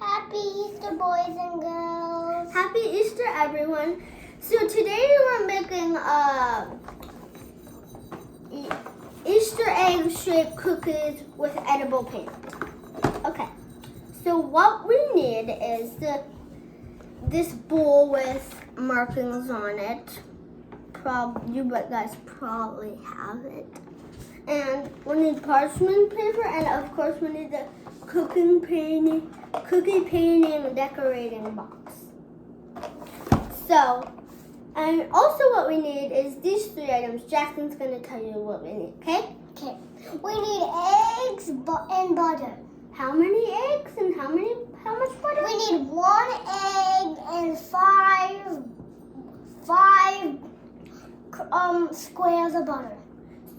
Happy Easter, boys and girls. Happy Easter, everyone. So today we're making Easter egg shaped cookies with edible paint. Okay, so what we need is this bowl with markings on it. You guys probably have it. And we need parchment paper, and of course we need the cookie painting decorating box. So, and also what we need is these 3 items. Jackson's gonna tell you what we need, okay? Okay. We need eggs and butter. How many eggs and how much butter? We need 1 egg and 5 squares of butter.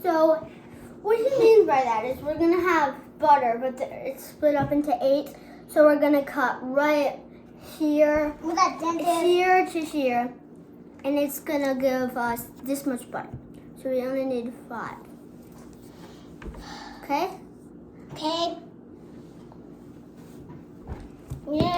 So, what he means by that is we're gonna have butter, but it's split up into 8. So we're gonna cut right here, here to here, and it's gonna give us this much butter. So we only need 5. Okay? Okay. Okay.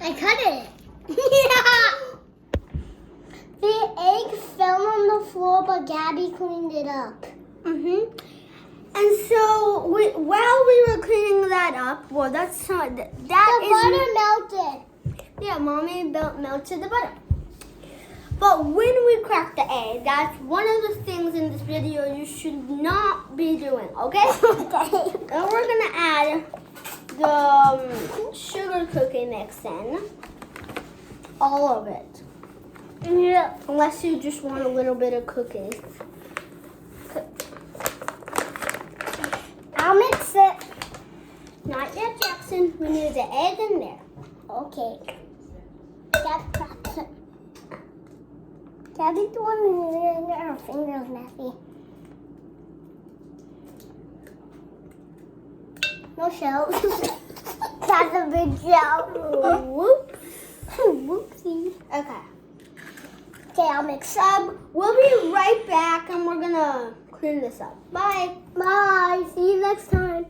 I cut it. Yeah. The egg fell on the floor, but Gabby cleaned it up. And so while we were cleaning that up, well, that's not The butter melted. Yeah, Mommy melted the butter. But when we crack the egg, that's one of the things in this video you should not be doing, okay? Okay. And we're gonna add the sugar cookie mix in. All of it. Yeah. Unless you just want a little bit of cookies. I'll mix it. Not yet, Jackson. We need the egg in there. Okay. Gabby's the one who's gonna get her fingers messy. No shells. That's a big shell. Whoops. Whoopsie. Okay. Okay, I'll mix it. We'll be right back and we're gonna clean this up. Bye. Bye. See you next time.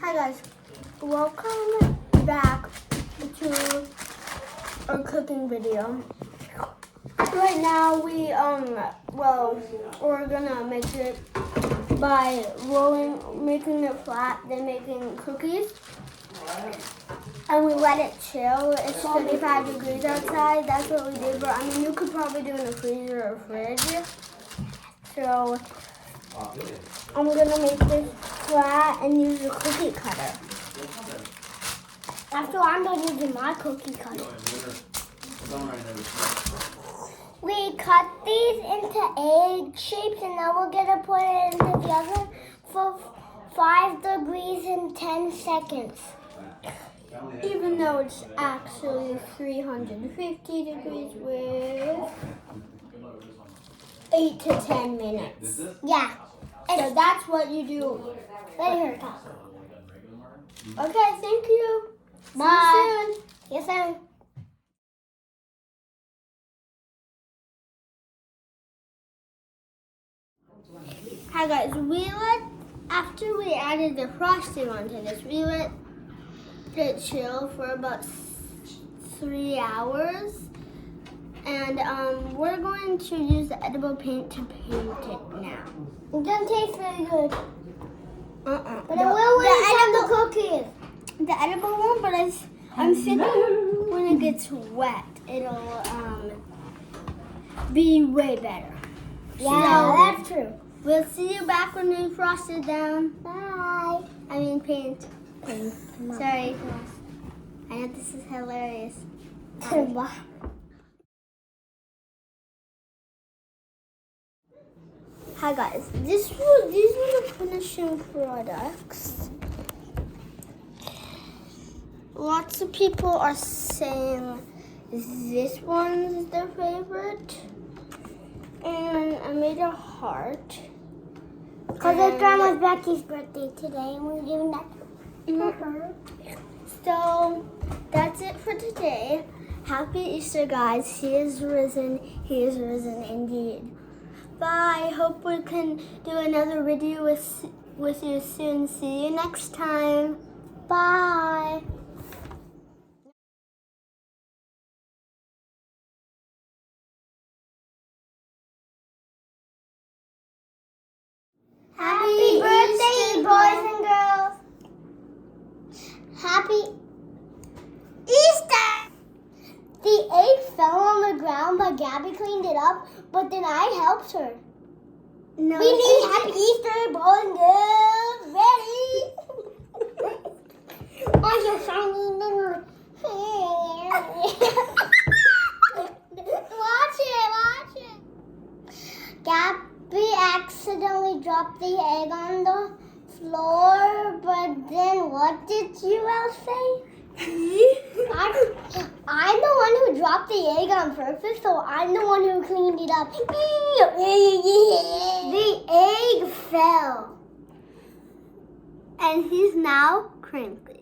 Hi guys. Welcome back to our cooking video. Right now we're gonna make it by making it flat, then making cookies. And we let it chill. It's 25 degrees outside. That's what we did. But I mean, you could probably do it in a freezer or fridge. So I'm gonna make this flat and use a cookie cutter. After I'm done using my cookie cutter. We cut these into egg shapes, and now we're gonna put it into the oven for 5 degrees in 10 seconds. Even though it's actually 350 degrees with 8 to 10 minutes. Yeah. So that's what you do. Let her talk. Okay, thank you. Bye. See you soon. Yes, sir. Hi guys, after we added the frosting onto this, we let it chill for about 3 hours. And we're going to use the edible paint to paint it now. It doesn't taste very good. But it will when it's on the cookies. The edible one, but I'm thinking when it gets wet, it'll be way better. Yeah, that's true. We'll see you back when we frost it down. Bye. I mean paint. Sorry. I know this is hilarious. Bye. Hi guys, these were the finishing products. Lots of people are saying this one is their favorite. And I made a heart. Because it's Grandma's Becky's birthday today, and we're doing that for her. So that's it for today. Happy Easter, guys. He is risen. He is risen indeed. Bye. Hope we can do another video with you soon. See you next time. Bye. Happy birthday, boys and girls. Happy Easter. The egg fell on the ground, but Gabby cleaned it up, but then I helped her. No, We need Happy Easter, boys and girls. Ready? On your shiny little Watch it. Gabby accidentally dropped the egg on the floor, but then what did you all say? I'm the one who dropped the egg on purpose, so I'm the one who cleaned it up. The egg fell. And he's now crinkly.